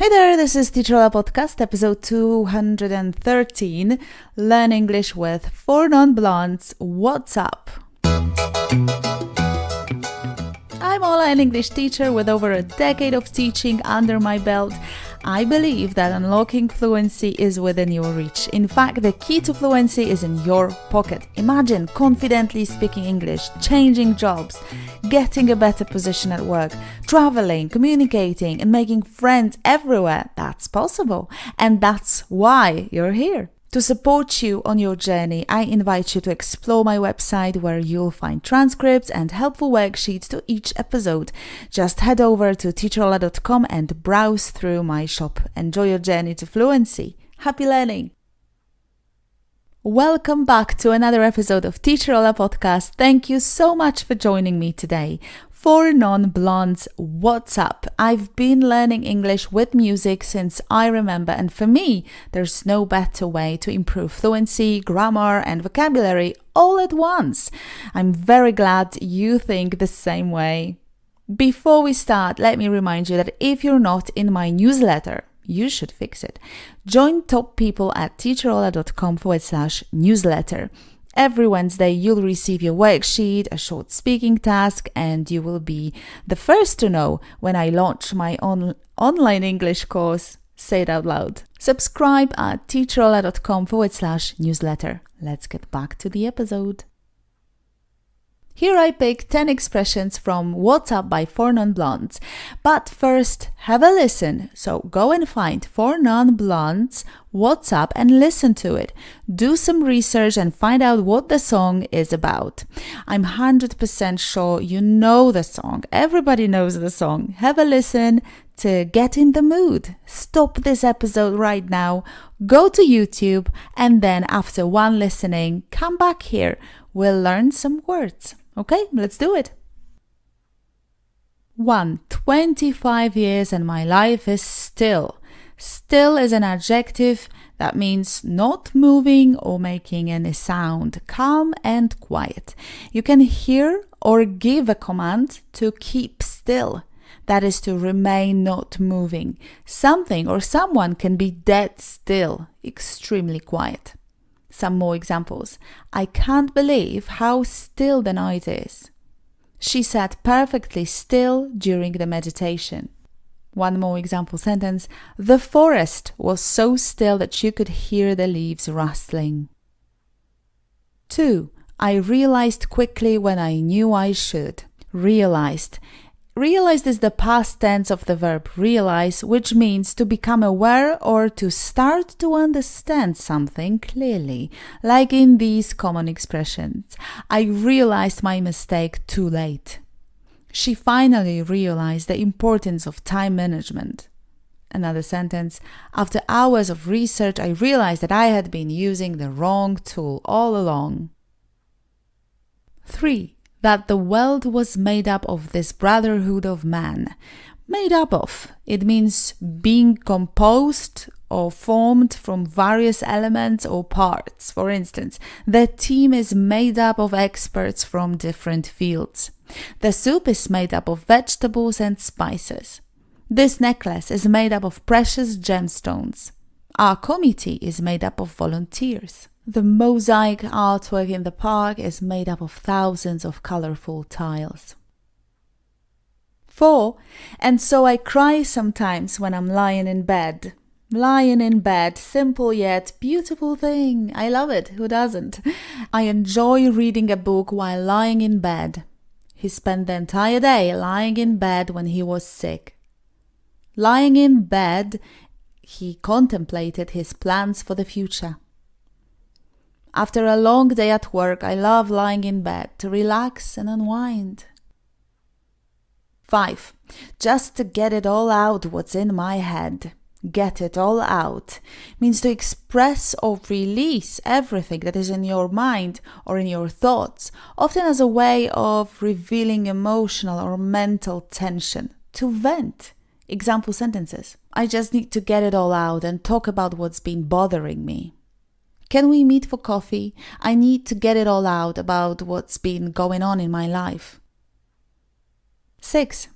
Hey there, this is Teacher Ola Podcast, episode 213, Learn English with 4 Non-Blondes. What's up? I'm Ola, an English teacher with over a decade of teaching under my belt. I believe that unlocking fluency is within your reach. In fact, the key to fluency is in your pocket. Imagine confidently speaking English, changing jobs, getting a better position at work, traveling, communicating, and making friends everywhere. That's possible. And that's why you're here. To support you on your journey, I invite you to explore my website where you'll find transcripts and helpful worksheets to each episode. Just head over to teacherola.com and browse through my shop. Enjoy your journey to fluency. Happy learning! Welcome back to another episode of Teacher Ola Podcast. Thank you so much for joining me today. 4 Non-Blondes, what's up? I've been learning English with music since I remember, and for me, there's no better way to improve fluency, grammar, and vocabulary all at once. I'm very glad you think the same way. Before we start, let me remind you that if you're not in my newsletter, you should fix it. Join top people at teacherola.com/newsletter. Every Wednesday, you'll receive your worksheet, a short speaking task, and you will be the first to know when I launch my online English course. Say it out loud. Subscribe at teacherola.com/newsletter. Let's get back to the episode. Here I pick 10 expressions from What's Up by 4 Non-Blondes. But first, have a listen. So go and find 4 Non-Blondes What's Up and listen to it. Do some research and find out what the song is about. I'm 100% sure you know the song. Everybody knows the song. Have a listen to get in the mood. Stop this episode right now. Go to YouTube and then after one listening, come back here. We'll learn some words. Okay, let's do it. 1. 25 years and my life is still. Still is an adjective that means not moving or making any sound, calm and quiet. You can hear or give a command to keep still. That is to remain not moving. Something or someone can be dead still, extremely quiet. Some more examples. I can't believe how still the night is. She sat perfectly still during the meditation. One more example sentence. The forest was so still that you could hear the leaves rustling. 2. I realized quickly when I knew I should. Realized. Realized is the past tense of the verb realize, which means to become aware or to start to understand something clearly, like in these common expressions. I realized my mistake too late. She finally realized the importance of time management. Another sentence. After hours of research, I realized that I had been using the wrong tool all along. 3. That the world was made up of this brotherhood of man. Made up of. It means being composed or formed from various elements or parts. For instance, the team is made up of experts from different fields. The soup is made up of vegetables and spices. This necklace is made up of precious gemstones. Our committee is made up of volunteers. The mosaic artwork in the park is made up of thousands of colorful tiles. 4. And so I cry sometimes when I'm lying in bed. Lying in bed, simple yet beautiful thing. I love it. Who doesn't? I enjoy reading a book while lying in bed. He spent the entire day lying in bed when he was sick. Lying in bed, he contemplated his plans for the future. After a long day at work, I love lying in bed to relax and unwind. 5. Just to get it all out what's in my head. Get it all out means to express or release everything that is in your mind or in your thoughts, often as a way of revealing emotional or mental tension. To vent. Example sentences. I just need to get it all out and talk about what's been bothering me. Can we meet for coffee? I need to get it all out about what's been going on in my life. 6.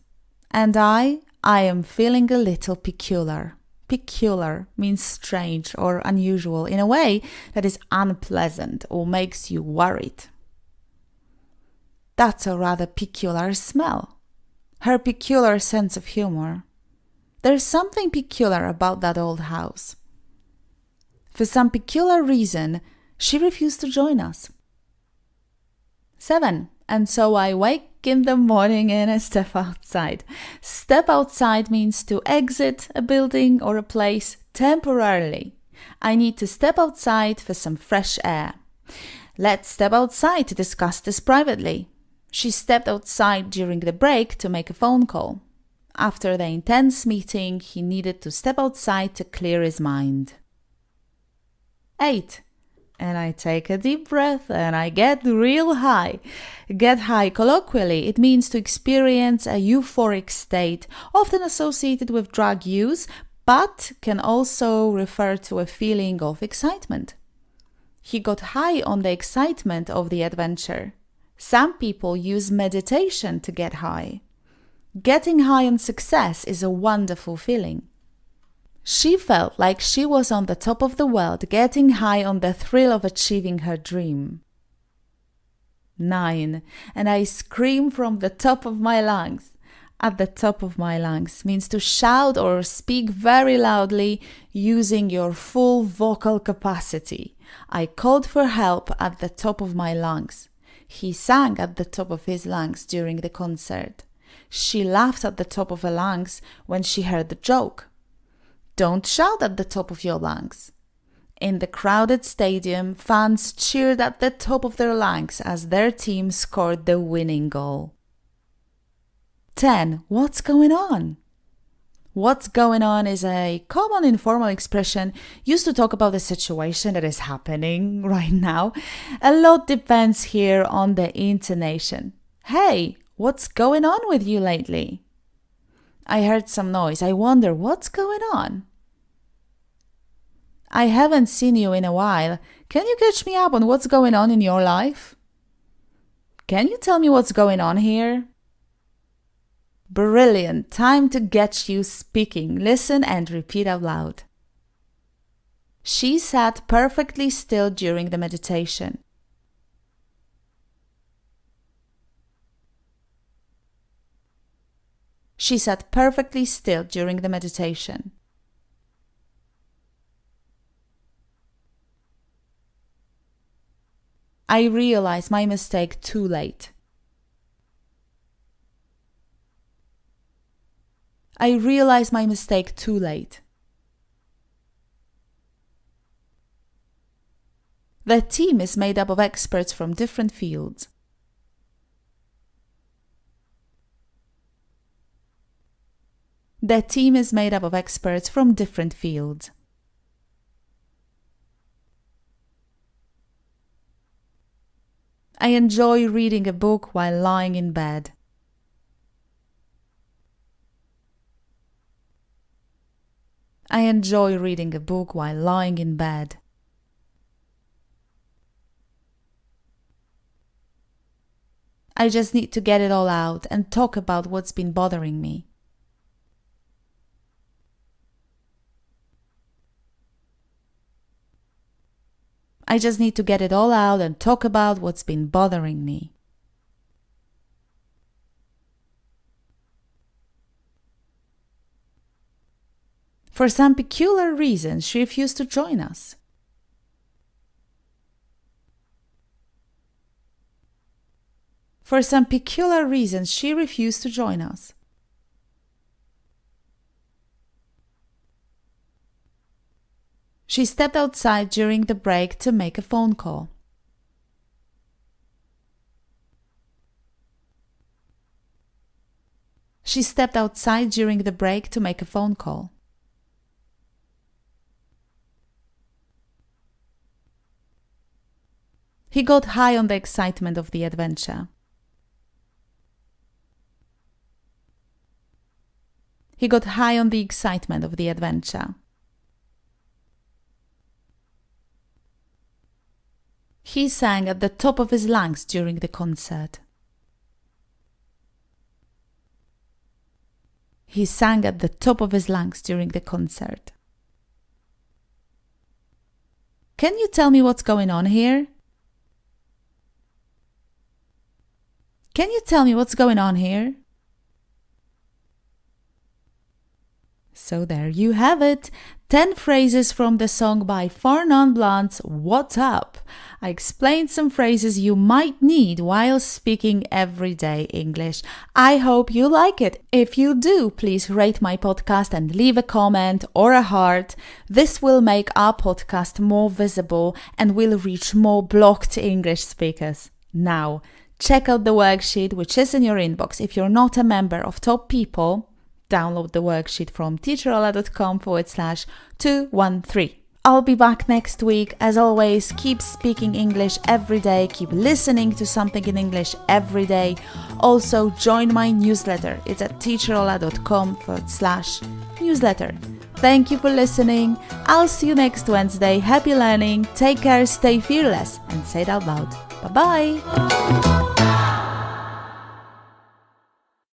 And I am feeling a little peculiar. Peculiar means strange or unusual in a way that is unpleasant or makes you worried. That's a rather peculiar smell. Her peculiar sense of humor. There's something peculiar about that old house. For some peculiar reason, she refused to join us. 7. And so I wake in the morning and I step outside. Step outside means to exit a building or a place temporarily. I need to step outside for some fresh air. Let's step outside to discuss this privately. She stepped outside during the break to make a phone call. After the intense meeting, he needed to step outside to clear his mind. 8. And I take a deep breath and I get real high. Get high, colloquially, it means to experience a euphoric state, often associated with drug use, but can also refer to a feeling of excitement. He got high on the excitement of the adventure. Some people use meditation to get high. Getting high on success is a wonderful feeling. She felt like she was on the top of the world, getting high on the thrill of achieving her dream. 9. And I scream from the top of my lungs. At the top of my lungs means to shout or speak very loudly using your full vocal capacity. I called for help at the top of my lungs. He sang at the top of his lungs during the concert. She laughed at the top of her lungs when she heard the joke. Don't shout at the top of your lungs. In the crowded stadium, fans cheered at the top of their lungs as their team scored the winning goal. 10. What's going on? What's going on is a common informal expression used to talk about the situation that is happening right now. A lot depends here on the intonation. Hey, what's going on with you lately? I heard some noise. I wonder what's going on. I haven't seen you in a while. Can you catch me up on what's going on in your life? Can you tell me what's going on here? Brilliant. Time to get you speaking. Listen and repeat out loud. She sat perfectly still during the meditation. She sat perfectly still during the meditation. I realized my mistake too late. I realized my mistake too late. The team is made up of experts from different fields. The team is made up of experts from different fields. I enjoy reading a book while lying in bed. I enjoy reading a book while lying in bed. I just need to get it all out and talk about what's been bothering me. I just need to get it all out and talk about what's been bothering me. For some peculiar reason, she refused to join us. For some peculiar reason, she refused to join us. She stepped outside during the break to make a phone call. She stepped outside during the break to make a phone call. He got high on the excitement of the adventure. He got high on the excitement of the adventure. He sang at the top of his lungs during the concert. He sang at the top of his lungs during the concert. Can you tell me what's going on here? Can you tell me what's going on here? So there you have it. 10 phrases from the song by Farnon Blunt's What's Up. I explained some phrases you might need while speaking everyday English. I hope you like it. If you do, please rate my podcast and leave a comment or a heart. This will make our podcast more visible and will reach more blocked English speakers. Now, check out the worksheet which is in your inbox. If you're not a member of Top People, download the worksheet from teacherola.com/213. I'll be back next week. As always, keep speaking English every day. Keep listening to something in English every day. Also, join my newsletter. It's at teacherola.com/newsletter. Thank you for listening. I'll see you next Wednesday. Happy learning. Take care, stay fearless, and say it out loud. Bye-bye.